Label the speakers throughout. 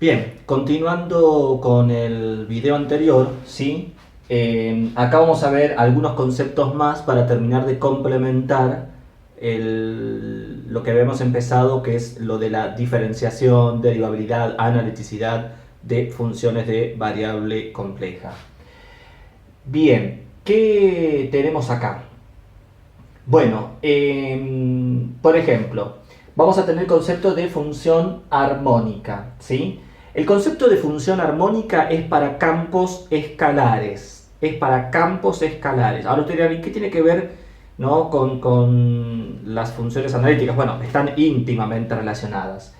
Speaker 1: Bien, continuando con el video anterior, ¿sí? Acá vamos a ver algunos conceptos más para terminar de complementar lo que habíamos empezado, que es lo de la diferenciación, derivabilidad, analiticidad de funciones de variable compleja. Bien, ¿qué tenemos acá? Bueno, por ejemplo, vamos a tener el concepto de función armónica, ¿sí? El concepto de función armónica es para campos escalares. Es para campos escalares. Ahora usted dirá, ¿y qué tiene que ver, ¿no? con las funciones analíticas? Bueno, están íntimamente relacionadas.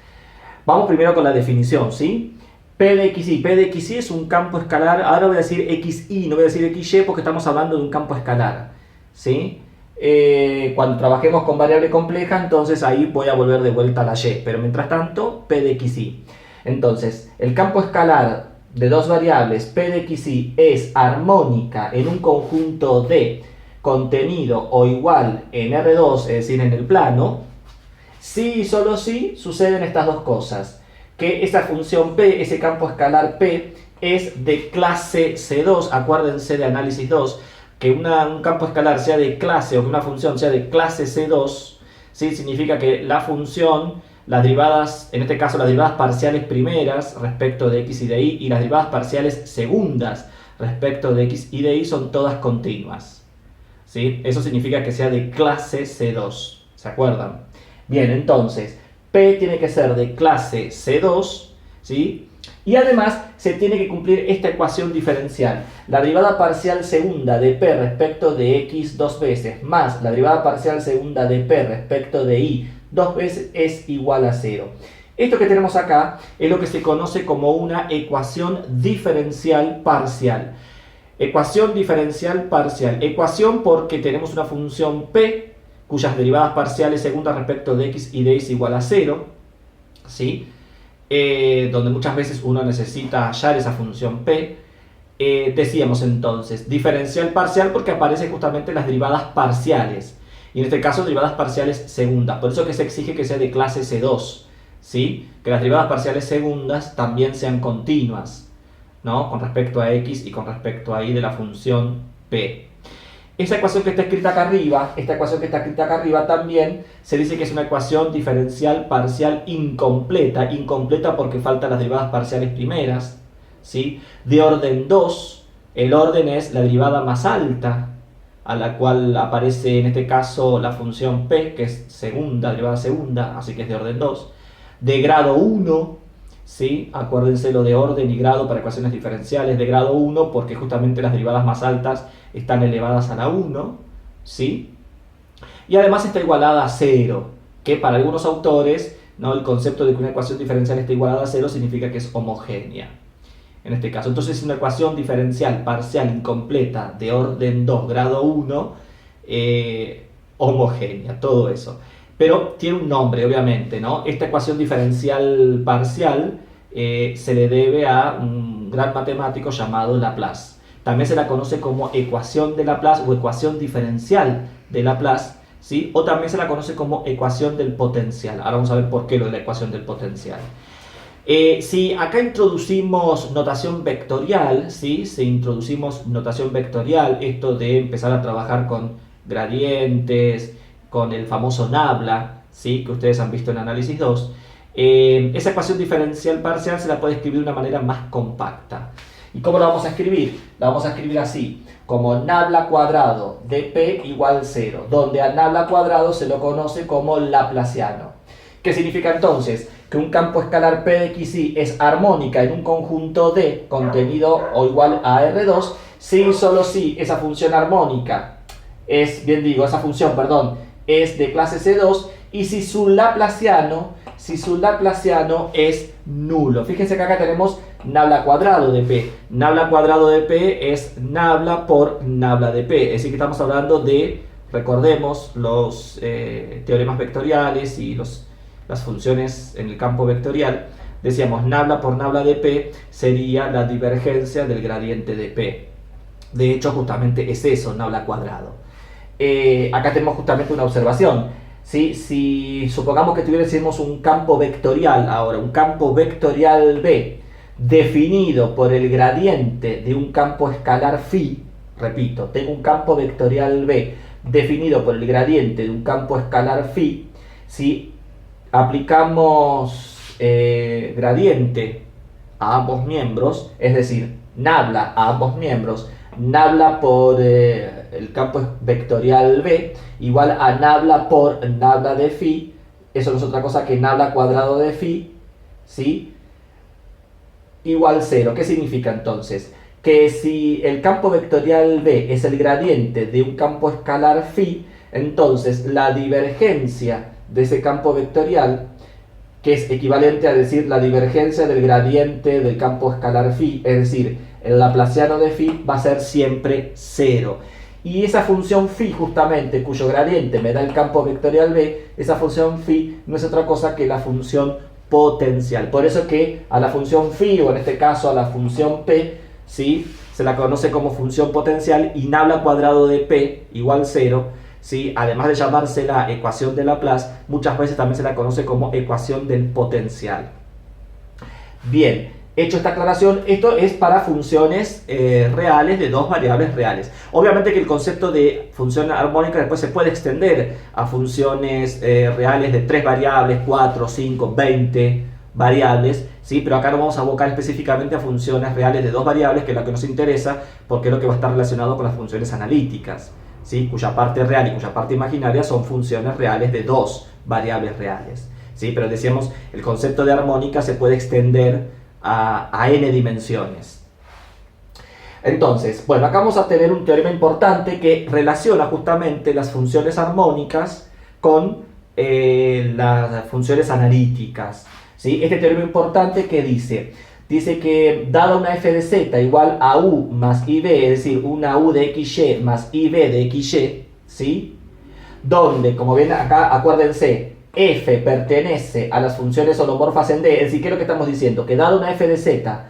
Speaker 1: Vamos primero con la definición, ¿sí? P de xy. P de xy es un campo escalar. Ahora voy a decir xy, no voy a decir xy porque estamos hablando de un campo escalar, ¿sí? Cuando trabajemos con variable compleja, entonces ahí voy a volver de vuelta a la y. Pero mientras tanto, P de xy. Entonces, el campo escalar de dos variables, P de xy, es armónica en un conjunto de contenido o igual en R2, es decir, en el plano, si y solo si suceden estas dos cosas. Que esa función P, ese campo escalar P, es de clase C2, acuérdense de análisis 2, que un campo escalar sea de clase o que una función sea de clase C2, ¿sí? Significa que la función, las derivadas, en este caso las derivadas parciales primeras respecto de x y de y, y las derivadas parciales segundas respecto de x y de y son todas continuas, ¿sí? Eso significa que sea de clase C2, ¿se acuerdan? Bien, entonces, P tiene que ser de clase C2, ¿sí? Y además se tiene que cumplir esta ecuación diferencial. La derivada parcial segunda de P respecto de X dos veces más la derivada parcial segunda de P respecto de Y dos veces es igual a 0. Esto que tenemos acá es lo que se conoce como una ecuación diferencial parcial. Ecuación diferencial parcial. Ecuación porque tenemos una función P cuyas derivadas parciales segundas respecto de X y de Y es igual a 0, ¿sí? Donde muchas veces uno necesita hallar esa función P. Decíamos entonces, diferencial parcial porque aparecen justamente las derivadas parciales. Y en este caso, derivadas parciales segundas. Por eso que se exige que sea de clase C2, ¿sí? Que las derivadas parciales segundas también sean continuas, ¿no? Con respecto a X y con respecto a Y de la función P. Esa ecuación que está escrita acá arriba, esta ecuación que está escrita acá arriba también se dice que es una ecuación diferencial parcial incompleta. Incompleta porque faltan las derivadas parciales primeras, ¿sí? De orden 2, el orden es la derivada más alta, a la cual aparece en este caso la función P, que es segunda, derivada segunda, así que es de orden 2. De grado 1, ¿sí? Acuérdense lo de orden y grado para ecuaciones diferenciales de grado 1 porque justamente las derivadas más altas están elevadas a la 1, ¿sí? Y además está igualada a 0, que para algunos autores, ¿no? El concepto de que una ecuación diferencial está igualada a 0 significa que es homogénea. En este caso, entonces es una ecuación diferencial parcial incompleta de orden 2, grado 1, homogénea, todo eso. Pero tiene un nombre, obviamente, ¿no? Esta ecuación diferencial parcial se le debe a un gran matemático llamado Laplace. También se la conoce como ecuación de Laplace o ecuación diferencial de Laplace, ¿sí? O también se la conoce como ecuación del potencial. Ahora vamos a ver por qué lo de la ecuación del potencial. Si acá introducimos notación vectorial, ¿sí? Si introducimos notación vectorial, esto de empezar a trabajar con gradientes, con el famoso nabla, ¿sí? Que ustedes han visto en análisis 2, esa ecuación diferencial parcial se la puede escribir de una manera más compacta. ¿Y cómo la vamos a escribir? La vamos a escribir así, como nabla cuadrado de P igual 0, donde a nabla cuadrado se lo conoce como laplaciano. ¿Qué significa entonces? Que un campo escalar P de xy es armónica en un conjunto de contenido o igual a R2 si y solo si esa función armónica es, esa función, es de clase C2 y si su laplaciano es nulo. Fíjense que acá tenemos nabla cuadrado de P. Nabla cuadrado de P es nabla por nabla de P. Es decir, que estamos hablando de, recordemos, los teoremas vectoriales y las funciones en el campo vectorial. Decíamos, nabla por nabla de P sería la divergencia del gradiente de P. De hecho, justamente es eso, nabla cuadrado. Acá tenemos justamente una observación. ¿sí? Si supongamos que tuviésemos un campo vectorial ahora, un campo vectorial B, definido por el gradiente de un campo escalar phi, repito, tengo un campo vectorial B definido por el gradiente de un campo escalar phi, si aplicamos gradiente a ambos miembros, es decir, nabla a ambos miembros, nabla por el campo vectorial B igual a nabla por nabla de phi, eso no es otra cosa que nabla cuadrado de phi, ¿sí? Igual 0. ¿Qué significa entonces? Que si el campo vectorial B es el gradiente de un campo escalar phi, entonces la divergencia de ese campo vectorial, que es equivalente a decir la divergencia del gradiente del campo escalar phi, es decir, el laplaciano de phi va a ser siempre 0. Y esa función phi justamente, cuyo gradiente me da el campo vectorial B, esa función phi no es otra cosa que la función potencial. Por eso que a la función phi, o en este caso a la función p, ¿sí?, se la conoce como función potencial, y nabla cuadrado de p igual 0, ¿sí?, además de llamarse la ecuación de Laplace, muchas veces también se la conoce como ecuación del potencial. Bien, hecho esta aclaración, esto es para funciones reales de dos variables reales. Obviamente que el concepto de función armónica después se puede extender a funciones reales de 3 variables, 4, 5, 20 variables, ¿sí? Pero acá nos vamos a abocar específicamente a funciones reales de dos variables, que es lo que nos interesa, porque es lo que va a estar relacionado con las funciones analíticas, ¿sí?, cuya parte real y cuya parte imaginaria son funciones reales de dos variables reales, ¿sí? Pero decíamos, el concepto de armónica se puede extender a n dimensiones. Entonces, bueno, acá vamos a tener un teorema importante que relaciona justamente las funciones armónicas con las funciones analíticas, ¿sí? Este teorema importante que dice que dada una f de z igual a u más ib, es decir, una u de xy más ib de xy, ¿sí?, donde, como ven acá, acuérdense, f pertenece a las funciones holomorfas en D, es decir, ¿qué es lo que estamos diciendo? Que dada una f de z,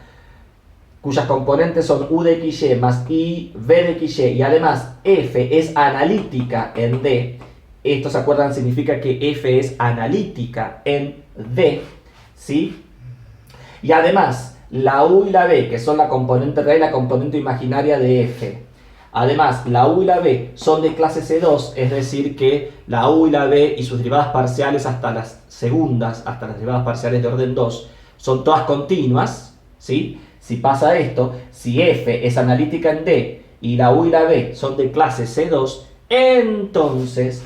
Speaker 1: cuyas componentes son u de xy más i b de xy, y además f es analítica en D, esto, ¿se acuerdan?, significa que f es analítica en D, ¿sí? Y además, la u y la b, que son la componente real y la componente imaginaria de f, además, la u y la b son de clase C2, es decir, que la u y la b y sus derivadas parciales hasta las segundas, hasta las derivadas parciales de orden 2, son todas continuas, ¿sí? Si pasa esto, si f es analítica en D y la u y la b son de clase C2, entonces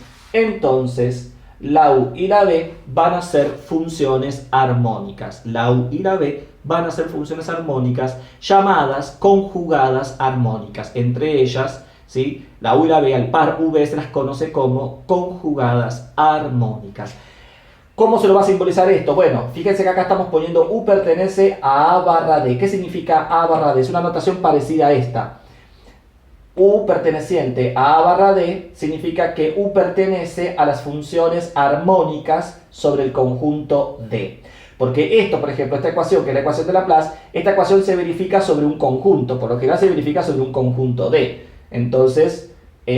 Speaker 1: la u y la b van a ser funciones armónicas. La u y la b van a ser funciones armónicas llamadas conjugadas armónicas. Entre ellas, ¿sí?, la u y la b al par v se las conoce como conjugadas armónicas. ¿Cómo se lo va a simbolizar esto? Bueno, fíjense que acá estamos poniendo u pertenece a A barra D. ¿Qué significa A barra D? Es una notación parecida a esta. U perteneciente a A barra D significa que U pertenece a las funciones armónicas sobre el conjunto D. Porque esto, por ejemplo, esta ecuación, que es la ecuación de Laplace, esta ecuación se verifica sobre un conjunto, por lo general se verifica sobre un conjunto D. Entonces,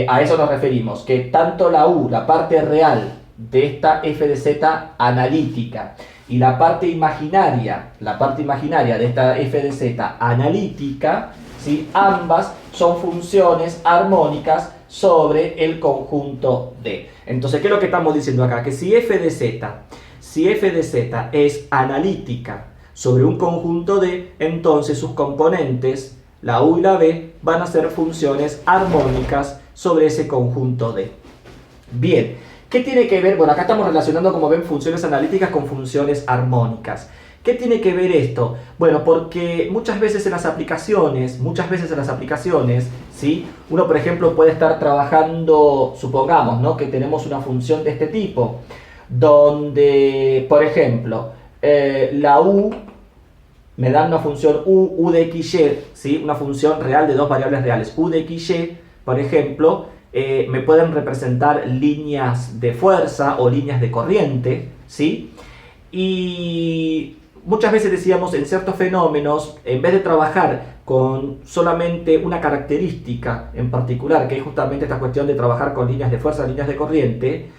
Speaker 1: a eso nos referimos, que tanto la U, la parte real de esta f de z analítica, y la parte imaginaria de esta f de z analítica, ¿sí?, ambas son funciones armónicas sobre el conjunto D. Entonces, ¿qué es lo que estamos diciendo acá? Que si f de z es analítica sobre un conjunto D, entonces sus componentes, la u y la b, van a ser funciones armónicas sobre ese conjunto D. Bien, ¿qué tiene que ver? Bueno, acá estamos relacionando, como ven, funciones analíticas con funciones armónicas. ¿Qué tiene que ver esto? Bueno, porque muchas veces en las aplicaciones, ¿sí?, uno, por ejemplo, puede estar trabajando, supongamos, ¿no?, que tenemos una función de este tipo, donde, por ejemplo, la u me da una función u de xy, ¿sí?, una función real de dos variables reales. U de xy, por ejemplo, me pueden representar líneas de fuerza o líneas de corriente, ¿sí? Y muchas veces decíamos, en ciertos fenómenos, en vez de trabajar con solamente una característica en particular, que es justamente esta cuestión de trabajar con líneas de fuerza, líneas de corriente,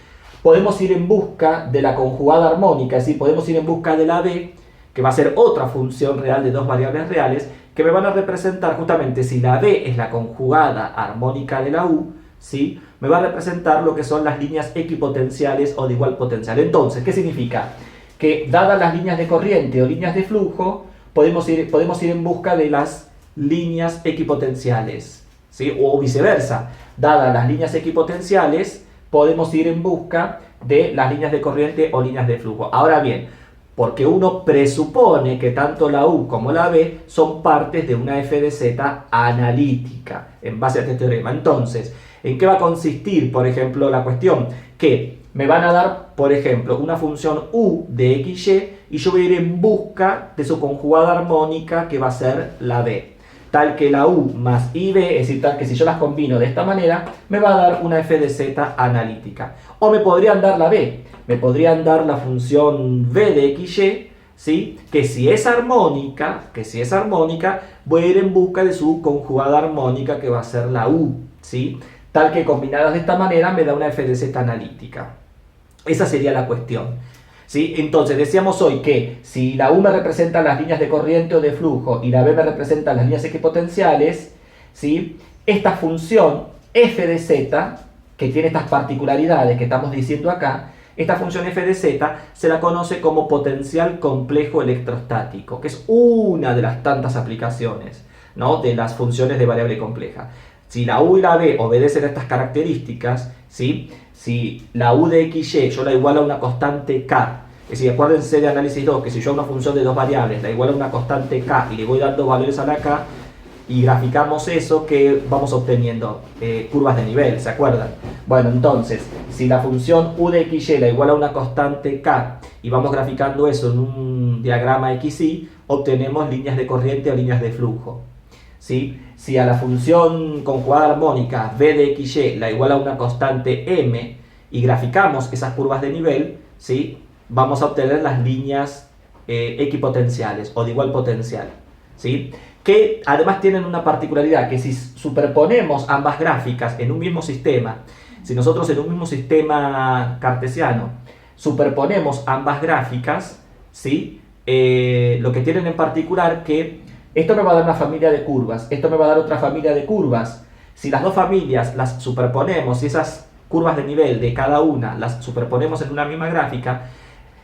Speaker 1: podemos ir en busca de la conjugada armónica, es decir, podemos ir en busca de la b, que va a ser otra función real de dos variables reales, que me van a representar justamente, si la b es la conjugada armónica de la u, ¿sí?, me va a representar lo que son las líneas equipotenciales o de igual potencial. Entonces, ¿qué significa? Que dadas las líneas de corriente o líneas de flujo, podemos ir en busca de las líneas equipotenciales, ¿sí?, o viceversa. Dadas las líneas equipotenciales, podemos ir en busca de las líneas de corriente o líneas de flujo. Ahora bien, porque uno presupone que tanto la U como la B son partes de una f de z analítica, en base a este teorema. Entonces, ¿en qué va a consistir, por ejemplo, la cuestión? Que me van a dar, por ejemplo, una función u de xy y yo voy a ir en busca de su conjugada armónica, que va a ser la b. Tal que la u más ib, es decir, tal que si yo las combino de esta manera, me va a dar una f de z analítica. O me podrían dar la b, me podrían dar la función v de xy, ¿sí?, que si es armónica, voy a ir en busca de su conjugada armónica, que va a ser la u, ¿sí?, tal que combinadas de esta manera me da una f de z analítica. Esa sería la cuestión, ¿sí? Entonces decíamos hoy que si la u me representa las líneas de corriente o de flujo y la b me representa las líneas equipotenciales, ¿sí?, esta función f de z, que tiene estas particularidades que estamos diciendo acá, esta función f de z se la conoce como potencial complejo electrostático, que es una de las tantas aplicaciones, ¿no?, de las funciones de variable compleja. Si la u y la b obedecen a estas características, ¿sí?, si la u de xy yo la igualo a una constante k, es decir, acuérdense de análisis 2, que si yo a una función de dos variables la igualo a una constante k y le voy dando valores a la k, y graficamos eso, que vamos obteniendo curvas de nivel, ¿se acuerdan? Bueno, entonces, si la función u de xy la iguala a una constante k y vamos graficando eso en un diagrama xy, obtenemos líneas de corriente o líneas de flujo, ¿sí? Si a la función conjugada armónica v de xy la iguala a una constante m y graficamos esas curvas de nivel, ¿sí?, vamos a obtener las líneas equipotenciales o de igual potencial, ¿sí?, que además tienen una particularidad, que si superponemos ambas gráficas en un mismo sistema, si nosotros en un mismo sistema cartesiano superponemos ambas gráficas, ¿sí?, lo que tienen en particular que esto me va a dar una familia de curvas, esto me va a dar otra familia de curvas. Si las dos familias las superponemos y esas curvas de nivel de cada una las superponemos en una misma gráfica,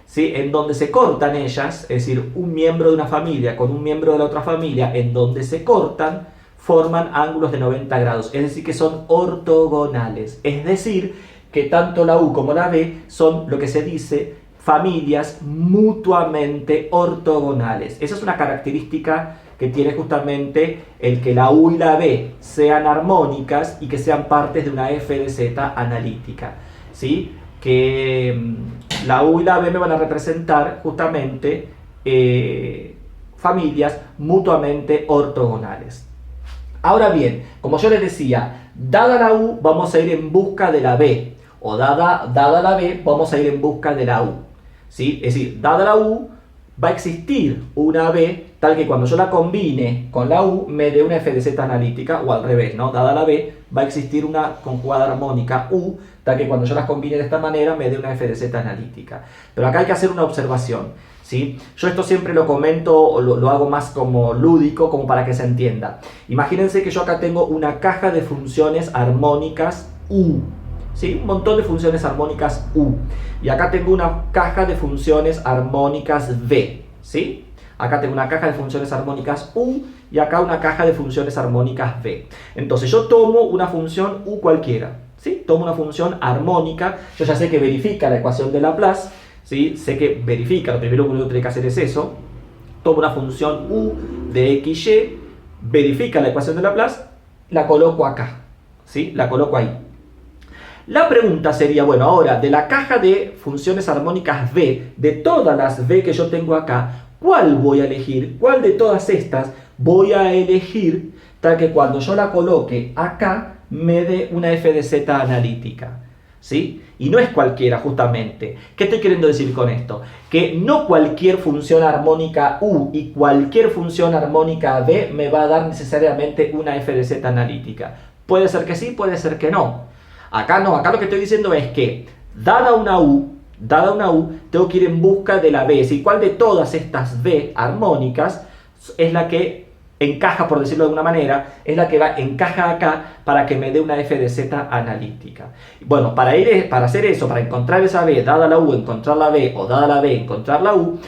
Speaker 1: ¿sí?, en donde se cortan ellas, es decir, un miembro de una familia con un miembro de la otra familia, en donde se cortan, forman ángulos de 90 grados, es decir, que son ortogonales. Es decir, que tanto la U como la B son lo que se dice familias mutuamente ortogonales. Esa es una característica que tiene justamente el que la U y la B sean armónicas y que sean partes de una f de z analítica, ¿sí?, que la U y la B me van a representar justamente familias mutuamente ortogonales. Ahora bien, como yo les decía, dada la U vamos a ir en busca de la B, o dada la B vamos a ir en busca de la U, ¿sí? Es decir, dada la U va a existir una B tal que cuando yo la combine con la U me dé una f de z analítica, o al revés, ¿no? Dada la B va a existir una conjugada armónica U tal que cuando yo las combine de esta manera me dé una f de z analítica. Pero acá hay que hacer una observación, ¿sí? Yo esto siempre lo comento, lo hago más como lúdico, como para que se entienda. Imagínense que yo acá tengo una caja de funciones armónicas U, ¿sí? Un montón de funciones armónicas U. Y acá tengo una caja de funciones armónicas V, ¿sí? Acá tengo una caja de funciones armónicas U y acá una caja de funciones armónicas V. Entonces yo tomo una función U cualquiera, ¿sí? Tomo una función armónica, yo ya sé que verifica la ecuación de Laplace, ¿sí? Sé que verifica, lo primero que uno tiene que hacer es eso. Tomo una función U de xy, verifica la ecuación de Laplace, la coloco acá, ¿sí? La coloco ahí. La pregunta sería, bueno, ahora, de la caja de funciones armónicas V, de todas las V que yo tengo acá, ¿cuál voy a elegir? ¿Cuál de todas estas voy a elegir tal que cuando yo la coloque acá me dé una f de z analítica? ¿Sí? Y no es cualquiera, justamente. ¿Qué estoy queriendo decir con esto? Que no cualquier función armónica U y cualquier función armónica V me va a dar necesariamente una f de z analítica. Puede ser que sí, puede ser que no. Acá no, acá lo que estoy diciendo es que dada una U, tengo que ir en busca de la B. Es decir, ¿cuál de todas estas B armónicas es la que encaja, por decirlo de alguna manera, es la que encaja acá para que me dé una f de z analítica? Bueno, para hacer eso, para encontrar esa B, dada la U, encontrar la B, o dada la B, encontrar la U,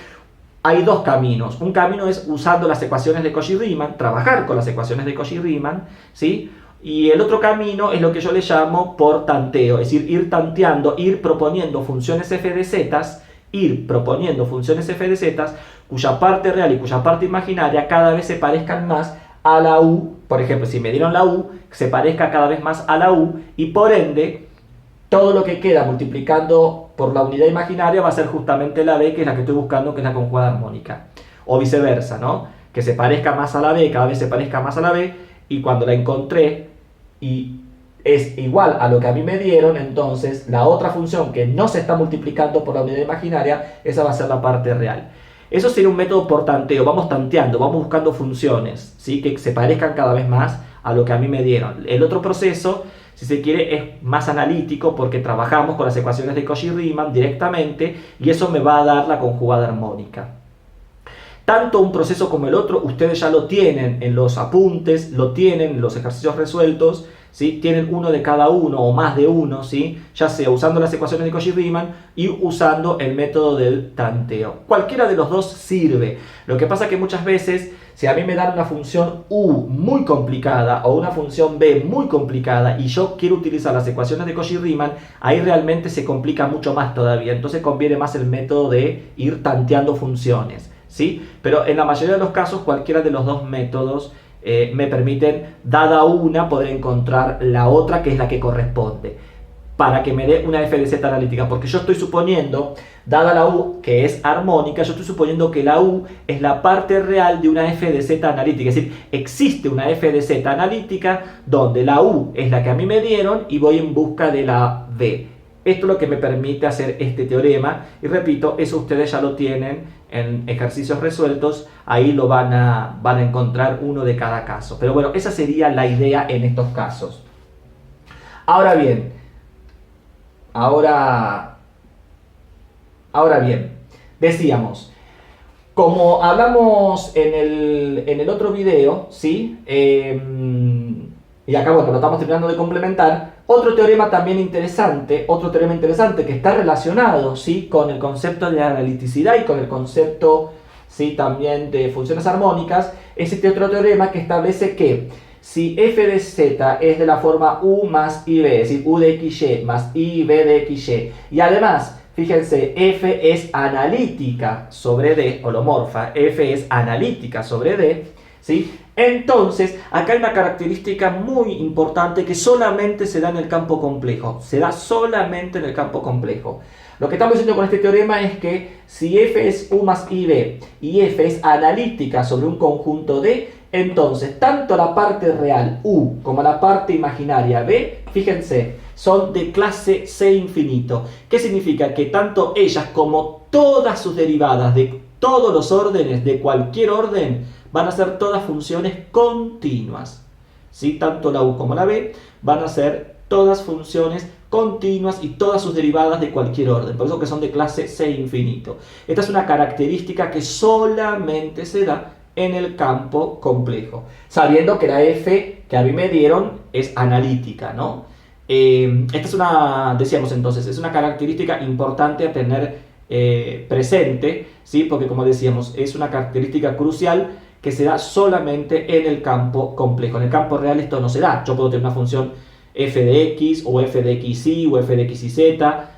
Speaker 1: hay dos caminos. Un camino es usando las ecuaciones de Cauchy-Riemann, trabajar con las ecuaciones de Cauchy-Riemann, ¿sí? Y el otro camino es lo que yo le llamo por tanteo, es decir, ir tanteando, ir proponiendo funciones f de z, cuya parte real y cuya parte imaginaria cada vez se parezcan más a la U. Por ejemplo, si me dieron la U, se parezca cada vez más a la U, y por ende, todo lo que queda multiplicando por la unidad imaginaria va a ser justamente la B, que es la que estoy buscando, que es la conjugada armónica. O viceversa, ¿no? Que se parezca más a la B, cada vez se parezca más a la B, y cuando la encontré y es igual a lo que a mí me dieron, entonces la otra función que no se está multiplicando por la unidad imaginaria, esa va a ser la parte real. Eso sería un método por tanteo, vamos tanteando, vamos buscando funciones, ¿sí? Que se parezcan cada vez más a lo que a mí me dieron. El otro proceso, si se quiere, es más analítico porque trabajamos con las ecuaciones de Cauchy-Riemann directamente y eso me va a dar la conjugada armónica. Tanto un proceso como el otro, ustedes ya lo tienen en los apuntes, lo tienen en los ejercicios resueltos, ¿sí? Tienen uno de cada uno o más de uno, ¿sí? Ya sea usando las ecuaciones de Cauchy-Riemann y usando el método del tanteo. Cualquiera de los dos sirve. Lo que pasa es que muchas veces, si a mí me dan una función U muy complicada o una función B muy complicada y yo quiero utilizar las ecuaciones de Cauchy-Riemann, ahí realmente se complica mucho más todavía. Entonces conviene más el método de ir tanteando funciones, ¿sí? Pero en la mayoría de los casos, cualquiera de los dos métodos me permiten, dada una, poder encontrar la otra que es la que corresponde para que me dé una f de z analítica, porque yo estoy suponiendo, dada la U que es armónica, yo estoy suponiendo que la U es la parte real de una f de z analítica, es decir, existe una f de z analítica donde la U es la que a mí me dieron y voy en busca de la B. Esto es lo que me permite hacer este teorema, y repito, eso ustedes ya lo tienen en ejercicios resueltos, ahí lo van a encontrar uno de cada caso. Pero bueno, esa sería la idea en estos casos. Ahora bien, decíamos, como hablamos en el otro video, ¿sí? Y acá, bueno, lo estamos terminando de complementar. Otro teorema interesante que está relacionado, ¿sí? Con el concepto de analiticidad y con el concepto, ¿sí? También de funciones armónicas, es este otro teorema que establece que si f de z es de la forma u más ib, es decir, u de xy más ib de xy, y además, fíjense, f es analítica sobre d, holomorfa, f es analítica sobre d, ¿sí? Entonces, acá hay una característica muy importante que solamente se da en el campo complejo. Se da solamente en el campo complejo. Lo que estamos diciendo con este teorema es que si f es u más ib y f es analítica sobre un conjunto D, entonces tanto la parte real u como la parte imaginaria b, fíjense, son de clase C infinito. ¿Qué significa? Que tanto ellas como todas sus derivadas de todos los órdenes, de cualquier orden, van a ser todas funciones continuas, ¿sí? Tanto la u como la b van a ser todas funciones continuas y todas sus derivadas de cualquier orden, por eso que son de clase C infinito. Esta es una característica que solamente se da en el campo complejo, sabiendo que la f que a mí me dieron es analítica, ¿no? Esta es una, decíamos entonces, es una característica importante a tener presente, ¿sí? Porque como decíamos, es una característica crucial que se da solamente en el campo complejo. En el campo real esto no se da. Yo puedo tener una función f de x o f de xy o f de xyz,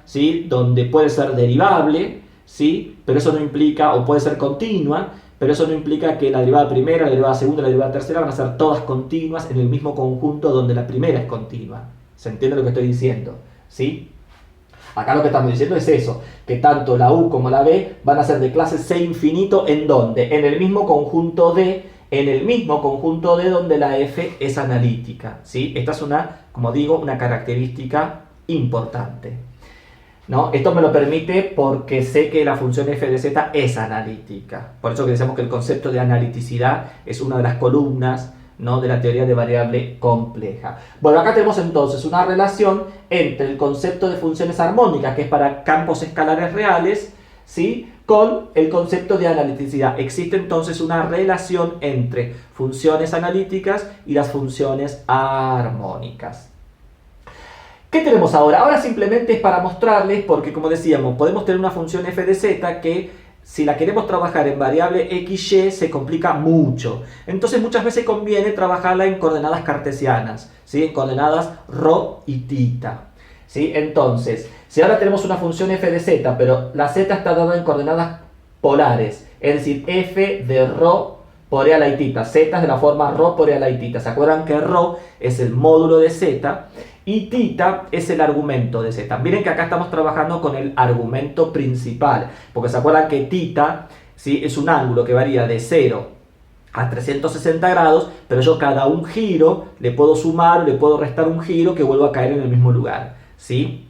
Speaker 1: ¿sí? Donde puede ser derivable, ¿sí? Pero eso no implica, o puede ser continua, pero eso no implica que la derivada primera, la derivada segunda y la derivada tercera van a ser todas continuas en el mismo conjunto donde la primera es continua. ¿Se entiende lo que estoy diciendo? ¿Sí? Acá lo que estamos diciendo es eso, que tanto la U como la B van a ser de clase C infinito, ¿en dónde? En el mismo conjunto D, donde la F es analítica, ¿sí? Esta es una, como digo, una característica importante, ¿no? Esto me lo permite porque sé que la función f de z es analítica, por eso que decimos que el concepto de analiticidad es una de las columnas, ¿no?, de la teoría de variable compleja. Bueno, acá tenemos entonces una relación entre el concepto de funciones armónicas, que es para campos escalares reales, ¿sí?, con el concepto de analiticidad. Existe entonces una relación entre funciones analíticas y las funciones armónicas. ¿Qué tenemos ahora? Ahora simplemente es para mostrarles, porque como decíamos, podemos tener una función f de z que si la queremos trabajar en variable xy se complica mucho. Entonces muchas veces conviene trabajarla en coordenadas cartesianas, ¿sí?, en coordenadas ρ y θ. ¿Sí? Entonces, si ahora tenemos una función f de z, pero la z está dada en coordenadas polares, es decir, f de ρ por e a la y θ, z es de la forma ρ por e a la y θ. ¿Se acuerdan que ρ es el módulo de z y θ es el argumento de z? Miren que acá estamos trabajando con el argumento principal, porque se acuerdan que θ, ¿sí?, es un ángulo que varía de 0 a 360 grados, pero yo cada un giro le puedo sumar o le puedo restar un giro que vuelva a caer en el mismo lugar, ¿sí?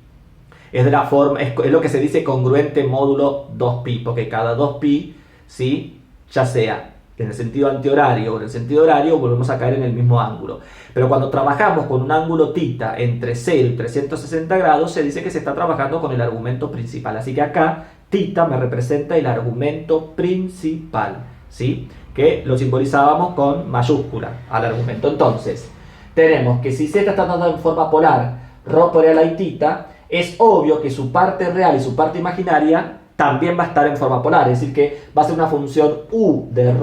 Speaker 1: Es de la forma, es lo que se dice congruente módulo 2pi, porque cada 2pi, ¿sí?, ya sea en el sentido antihorario o en el sentido horario, volvemos a caer en el mismo ángulo. Pero cuando trabajamos con un ángulo θ entre 0 y 360 grados, se dice que se está trabajando con el argumento principal. Así que acá θ me representa el argumento principal, ¿sí?, que lo simbolizábamos con mayúscula al argumento. Entonces, tenemos que si z está dada en forma polar, ρ por e a la y θ, es obvio que su parte real y su parte imaginaria también va a estar en forma polar, es decir, que va a ser una función u de ρ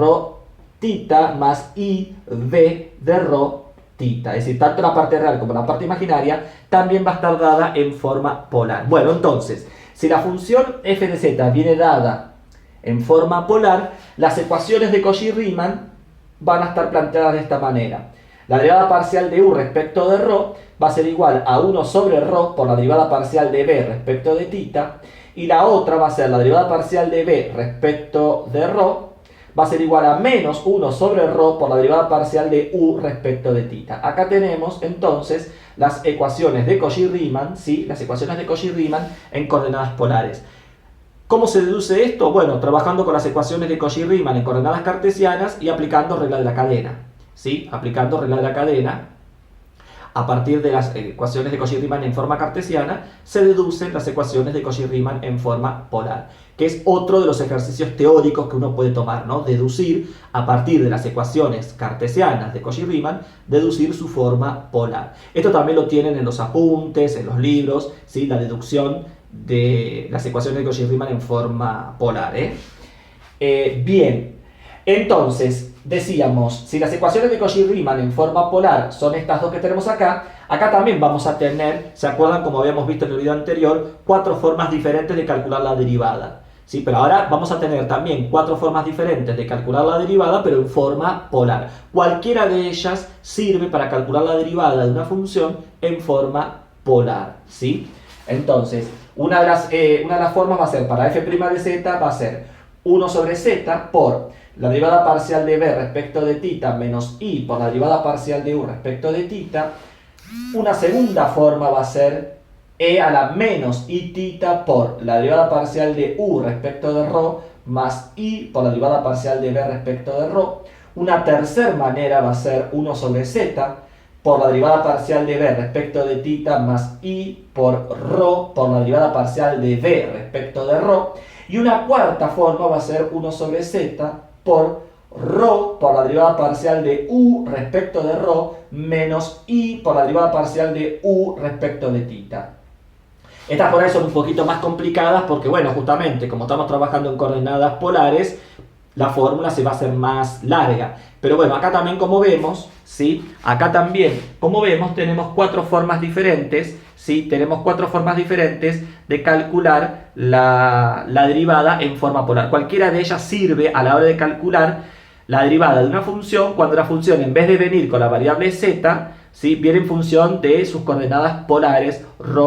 Speaker 1: θ más i v de ρ θ. Es decir, tanto la parte real como la parte imaginaria también va a estar dada en forma polar. Bueno, entonces, si la función f de z viene dada en forma polar, las ecuaciones de Cauchy-Riemann van a estar planteadas de esta manera. La derivada parcial de u respecto de ρ va a ser igual a 1 sobre ρ por la derivada parcial de b respecto de θ, y la otra va a ser la derivada parcial de b respecto de ρ va a ser igual a menos 1 sobre ρ por la derivada parcial de u respecto de θ. Acá tenemos entonces las ecuaciones de Cauchy-Riemann, ¿sí?, las ecuaciones de Cauchy-Riemann en coordenadas polares. ¿Cómo se deduce esto? Bueno, trabajando con las ecuaciones de Cauchy-Riemann en coordenadas cartesianas y aplicando regla de la cadena, ¿sí?, aplicando regla de la cadena. A partir de las ecuaciones de Cauchy-Riemann en forma cartesiana, se deducen las ecuaciones de Cauchy-Riemann en forma polar, que es otro de los ejercicios teóricos que uno puede tomar, ¿no? Deducir, a partir de las ecuaciones cartesianas de Cauchy-Riemann, deducir su forma polar. Esto también lo tienen en los apuntes, en los libros, ¿sí?, la deducción de las ecuaciones de Cauchy-Riemann en forma polar, bien, entonces, decíamos, si las ecuaciones de Cauchy-Riemann en forma polar son estas dos que tenemos acá, acá también vamos a tener, ¿se acuerdan, como habíamos visto en el video anterior, 4 formas diferentes de calcular la derivada? ¿Sí? Pero ahora vamos a tener también 4 formas diferentes de calcular la derivada, pero en forma polar. Cualquiera de ellas sirve para calcular la derivada de una función en forma polar, ¿sí? Entonces, una de las formas va a ser, para f' de z, va a ser 1 sobre z por la derivada parcial de b respecto de θ menos i por la derivada parcial de u respecto de θ. Una segunda forma va a ser e a la menos i θ por la derivada parcial de u respecto de ρ más i por la derivada parcial de b respecto de ρ. Una tercera manera va a ser 1 sobre z por la derivada parcial de b respecto de θ más i por ρ por la derivada parcial de b respecto de ρ. Y una cuarta forma va a ser 1 sobre z por ρ por la derivada parcial de u respecto de ρ menos i por la derivada parcial de u respecto de θ. Estas por ahí son un poquito más complicadas porque, bueno, justamente como estamos trabajando en coordenadas polares, la fórmula se va a hacer más larga. Pero bueno, acá también como vemos, ¿sí?, acá también, como vemos, tenemos 4 formas diferentes, ¿sí?, tenemos 4 formas diferentes de calcular la derivada en forma polar. Cualquiera de ellas sirve a la hora de calcular la derivada de una función cuando la función, en vez de venir con la variable z, ¿sí?, viene en función de sus coordenadas polares ρ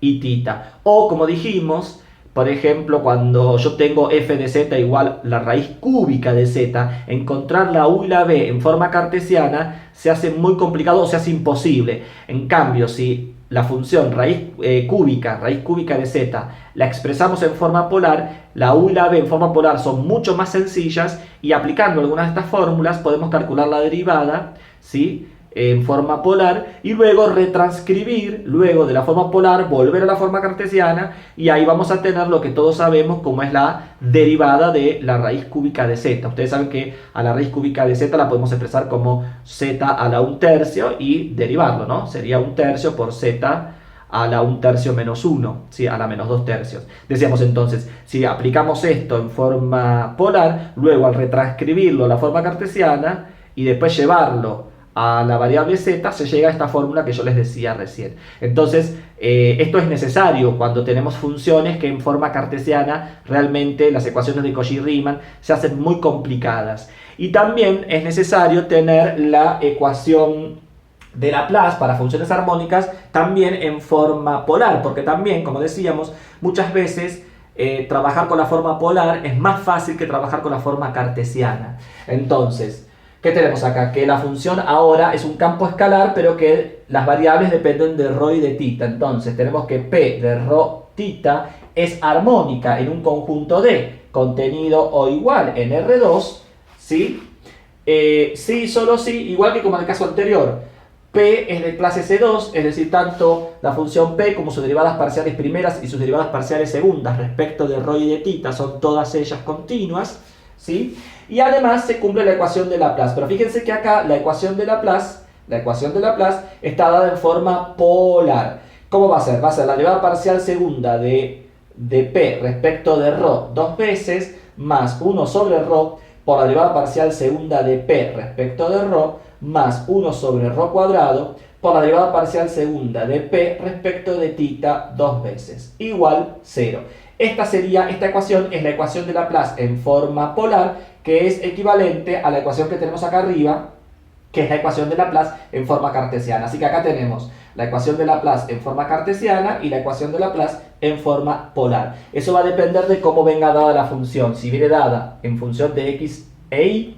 Speaker 1: y θ. O, como dijimos, por ejemplo, cuando yo tengo f de z igual la raíz cúbica de z, encontrar la u y la b en forma cartesiana se hace muy complicado o se hace imposible. En cambio, si la función raíz cúbica de z, la expresamos en forma polar, la u y la b en forma polar son mucho más sencillas y aplicando algunas de estas fórmulas podemos calcular la derivada, ¿sí?, en forma polar y luego retranscribir, luego de la forma polar, volver a la forma cartesiana y ahí vamos a tener lo que todos sabemos como es la derivada de la raíz cúbica de z. Ustedes saben que a la raíz cúbica de z la podemos expresar como z a la 1/3 y derivarlo, ¿no? Sería 1/3 por z a la 1/3 menos 1, ¿sí? A la menos 2/3. Decíamos entonces, si aplicamos esto en forma polar, luego al retranscribirlo a la forma cartesiana y después llevarlo a la variable z, se llega a esta fórmula que yo les decía recién. Entonces, esto es necesario cuando tenemos funciones que en forma cartesiana realmente las ecuaciones de Cauchy-Riemann se hacen muy complicadas. Y también es necesario tener la ecuación de Laplace para funciones armónicas también en forma polar, porque también, como decíamos, muchas veces trabajar con la forma polar es más fácil que trabajar con la forma cartesiana. Entonces, ¿qué tenemos acá? Que la función ahora es un campo escalar, pero que las variables dependen de ρ y de θ. Entonces tenemos que P de ρ θ es armónica en un conjunto D contenido o igual en R2, ¿sí? Sí, solo sí, igual que como en el caso anterior. P es de clase C2, es decir, tanto la función P como sus derivadas parciales primeras y sus derivadas parciales segundas respecto de ρ y de θ son todas ellas continuas, ¿sí? Y además se cumple la ecuación de Laplace. Pero fíjense que acá la ecuación de Laplace está dada en forma polar. ¿Cómo va a ser? Va a ser la derivada parcial segunda de P respecto de ρ dos veces más 1 sobre ρ por la derivada parcial segunda de P respecto de ρ más 1 sobre ρ cuadrado por la derivada parcial segunda de P respecto de θ dos veces, igual 0. Esta ecuación es la ecuación de Laplace en forma polar, que es equivalente a la ecuación que tenemos acá arriba, que es la ecuación de Laplace en forma cartesiana. Así que acá tenemos la ecuación de Laplace en forma cartesiana y la ecuación de Laplace en forma polar. Eso va a depender de cómo venga dada la función, si viene dada en función de x e y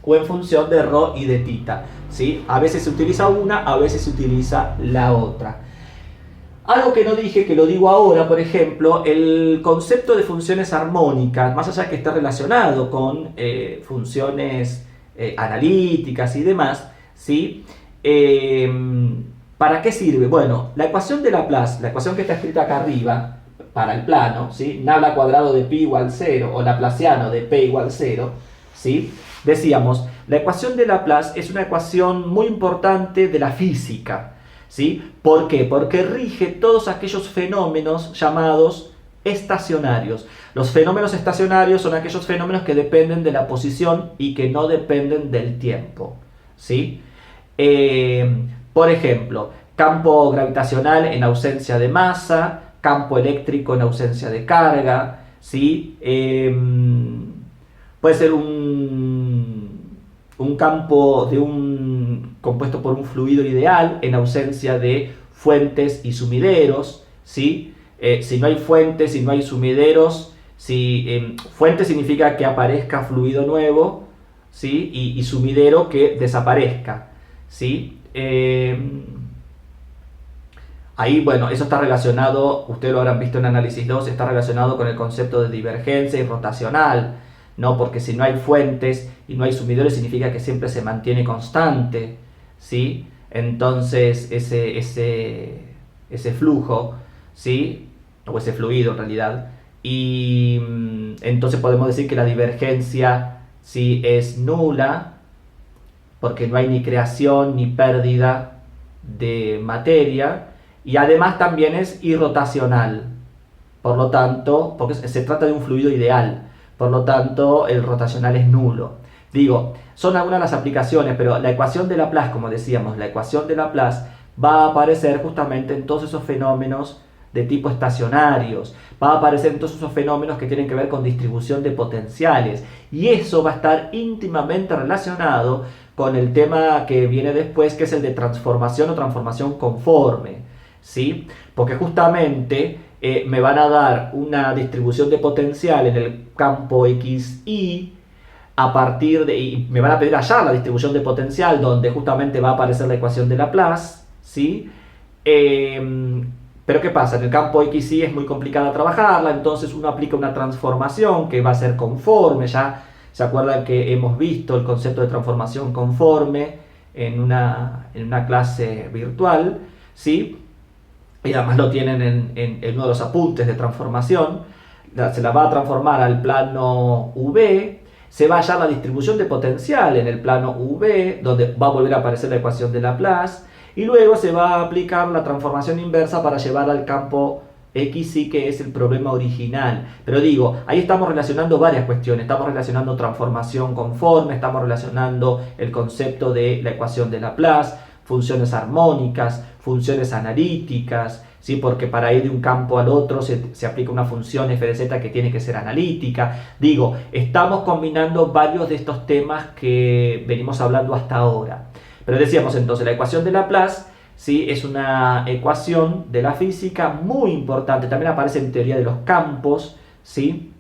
Speaker 1: o en función de ρ y de θ, ¿sí? A veces se utiliza una, a veces se utiliza la otra. Algo que no dije, que lo digo ahora, por ejemplo, el concepto de funciones armónicas, más allá que esté relacionado con funciones analíticas y demás, ¿sí? ¿Para qué sirve? Bueno, la ecuación de Laplace, la ecuación que está escrita acá arriba, para el plano, ¿sí? Nabla cuadrado de pi igual 0 o laplaciano de p igual 0, ¿sí? Decíamos, la ecuación de Laplace es una ecuación muy importante de la física, ¿sí? ¿Por qué? Porque rige todos aquellos fenómenos llamados estacionarios. Los fenómenos estacionarios son aquellos fenómenos que dependen de la posición y que no dependen del tiempo, ¿sí? Por ejemplo, campo gravitacional en ausencia de masa, campo eléctrico en ausencia de carga, ¿sí? Puede ser un campo compuesto por un fluido ideal en ausencia de fuentes y sumideros, ¿sí? Si no hay fuentes, si no hay sumideros, fuente significa que aparezca fluido nuevo, ¿sí? Y sumidero que desaparezca, ¿sí? Ahí, bueno, eso está relacionado, ustedes lo habrán visto en análisis 2, está relacionado con el concepto de divergencia y rotacional, ¿no? Porque si no hay fuentes y no hay sumidores significa que siempre se mantiene constante, ¿sí? Entonces ese flujo, ¿sí? O ese fluido en realidad, y entonces podemos decir que la divergencia, ¿sí?, es nula, porque no hay ni creación ni pérdida de materia, y además también es irrotacional, por lo tanto, porque se trata de un fluido ideal, por lo tanto el rotacional es nulo. Digo, son algunas de las aplicaciones, pero la ecuación de Laplace, como decíamos, la ecuación de Laplace va a aparecer justamente en todos esos fenómenos de tipo estacionarios, va a aparecer en todos esos fenómenos que tienen que ver con distribución de potenciales, y eso va a estar íntimamente relacionado con el tema que viene después, que es el de transformación o transformación conforme, ¿sí? Porque justamente me van a dar una distribución de potencial en el campo XY a partir de, y me van a pedir hallar la distribución de potencial donde justamente va a aparecer la ecuación de Laplace, ¿sí? Pero ¿qué pasa? En el campo XY es muy complicada trabajarla, entonces uno aplica una transformación que va a ser conforme. Ya se acuerdan que hemos visto el concepto de transformación conforme en una clase virtual, ¿sí? Y además lo tienen en uno de los apuntes de transformación. Se la va a transformar al plano V, se va a hallar la distribución de potencial en el plano V, donde va a volver a aparecer la ecuación de Laplace, y luego se va a aplicar la transformación inversa para llevar al campo XY, que es el problema original. Pero digo, ahí estamos relacionando varias cuestiones. Estamos relacionando transformación conforme, estamos relacionando el concepto de la ecuación de Laplace, funciones armónicas, funciones analíticas, ¿sí? Porque para ir de un campo al otro se aplica una función f de z que tiene que ser analítica. Digo, estamos combinando varios de estos temas que venimos hablando hasta ahora. Pero decíamos entonces, la ecuación de Laplace, ¿sí? Es una ecuación de la física muy importante. También aparece en teoría de los campos, ¿sí?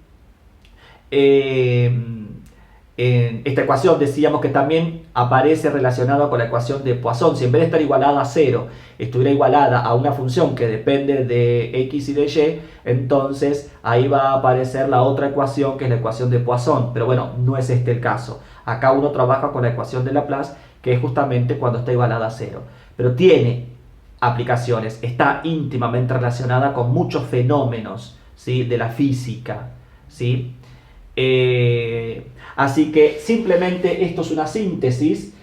Speaker 1: Esta ecuación decíamos que también aparece relacionada con la ecuación de Poisson. Si en vez de estar igualada a 0 estuviera igualada a una función que depende de x y de y, entonces ahí va a aparecer la otra ecuación, que es la ecuación de Poisson. Pero bueno, no es este el caso. Acá uno trabaja con la ecuación de Laplace, que es justamente cuando está igualada a 0. Pero tiene aplicaciones, está íntimamente relacionada con muchos fenómenos, ¿sí? De la física, ¿sí? Así que simplemente esto es una síntesis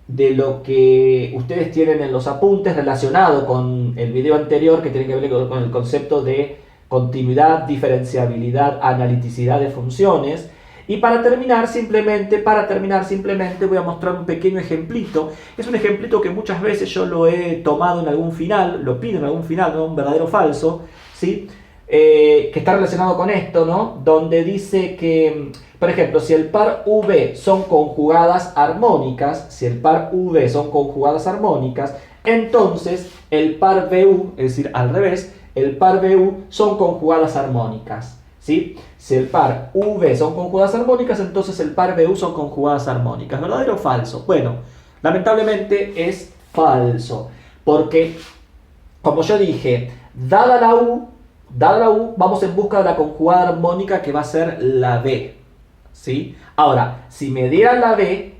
Speaker 1: de lo que ustedes tienen en los apuntes relacionado con el video anterior, que tiene que ver con el concepto de continuidad, diferenciabilidad, analiticidad de funciones. Y para terminar simplemente voy a mostrar un pequeño ejemplito. Es un ejemplito que muchas veces yo lo he tomado en algún final, lo pido en algún final, ¿no? Un verdadero o falso, ¿sí? Que está relacionado con esto, ¿no? Donde dice que, por ejemplo, si el par V son conjugadas armónicas, entonces el par VU, es decir, al revés, el par VU son conjugadas armónicas, ¿sí? Si el par V son conjugadas armónicas, entonces el par VU son conjugadas armónicas. ¿Verdadero o falso? Bueno, lamentablemente es falso, porque, como yo dije, dada la U, vamos en busca de la conjugada armónica, que va a ser la B, ¿sí? Ahora, si me dieran la B,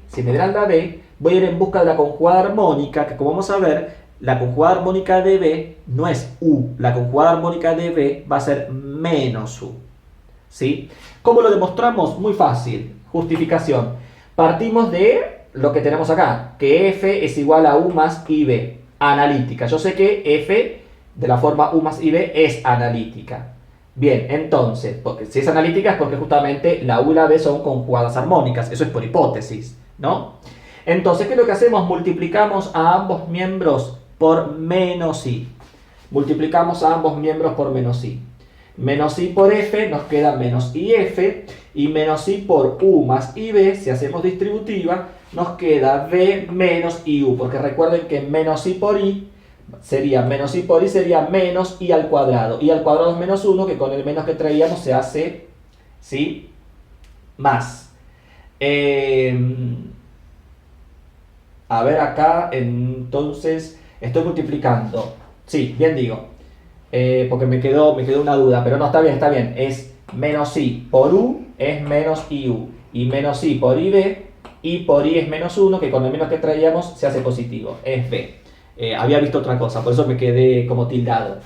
Speaker 1: voy a ir en busca de la conjugada armónica, que como vamos a ver, la conjugada armónica de B no es U, la conjugada armónica de B va a ser menos U, ¿sí? ¿Cómo lo demostramos? Muy fácil, justificación. Partimos de lo que tenemos acá, que F es igual a U más IB, analítica. Yo sé que F de la forma U más IB es analítica. Bien, entonces, porque si es analítica es porque justamente la U y la B son conjugadas armónicas. Eso es por hipótesis, ¿no? Entonces, ¿qué es lo que hacemos? Multiplicamos a ambos miembros por menos I. Menos I por F nos queda menos IF, y menos I por U más IB, si hacemos distributiva, nos queda B menos IU, porque recuerden que menos I por I sería menos I al cuadrado. I al cuadrado es menos 1, que con el menos que traíamos se hace, ¿sí?, más. A ver acá, entonces, estoy multiplicando. Sí, bien digo. Porque me quedó una duda, pero no, está bien. Es menos I por U es menos IU. Y menos I por IB, I por I es menos 1, que con el menos que traíamos se hace positivo. Es B. Había visto otra cosa, por eso me quedé como tildado.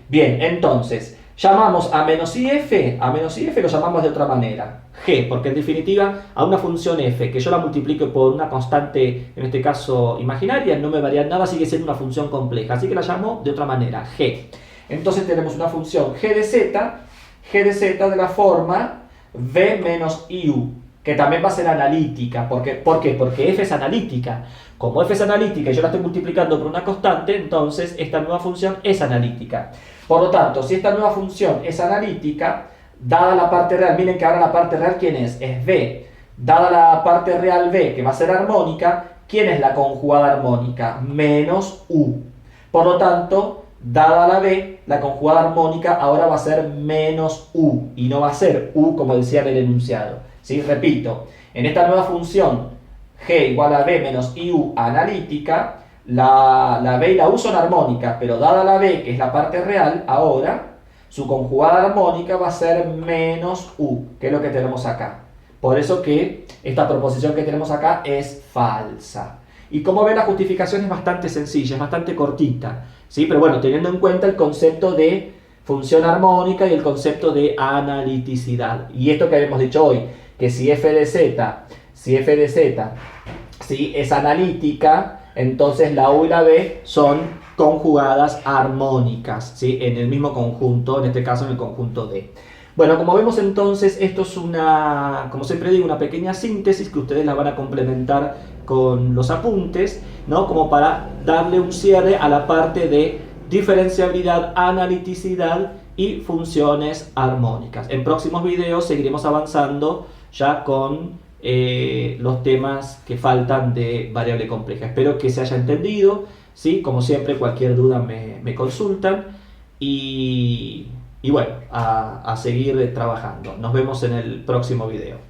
Speaker 1: Bien, entonces, llamamos a menos IF lo llamamos de otra manera, G, porque en definitiva a una función f que yo la multiplique por una constante, en este caso imaginaria, no me varía nada, sigue siendo una función compleja, así que la llamo de otra manera, G. Entonces tenemos una función g de z de la forma v menos iu, que también va a ser analítica. ¿Por qué? Porque f es analítica. Como f es analítica y yo la estoy multiplicando por una constante, entonces esta nueva función es analítica. Por lo tanto, si esta nueva función es analítica, dada la parte real, miren que ahora la parte real, ¿quién es? Es b. Dada la parte real b, que va a ser armónica, ¿quién es la conjugada armónica? Menos u. Por lo tanto, dada la b, la conjugada armónica ahora va a ser menos u, y no va a ser u como decía en el enunciado. ¿Sí? Repito, en esta nueva función g igual a b menos iu analítica, la B y la U son armónicas, pero dada la B, que es la parte real, ahora su conjugada armónica va a ser menos U, que es lo que tenemos acá. Por eso que esta proposición que tenemos acá es falsa. Y como ven, la justificación es bastante sencilla, es bastante cortita, ¿sí? Pero bueno, teniendo en cuenta el concepto de función armónica y el concepto de analiticidad. Y esto que habíamos dicho hoy, que si f de z, ¿sí?, es analítica, entonces la U y la B son conjugadas armónicas, ¿sí?, en el mismo conjunto, en este caso en el conjunto D. Bueno, como vemos entonces, esto es una, como siempre digo, una pequeña síntesis que ustedes la van a complementar con los apuntes, ¿no?, como para darle un cierre a la parte de diferenciabilidad, analiticidad y funciones armónicas. En próximos videos seguiremos avanzando ya con los temas que faltan de variable compleja. Espero que se haya entendido, ¿sí? Como siempre, cualquier duda me consultan y bueno, a seguir trabajando. Nos vemos en el próximo video.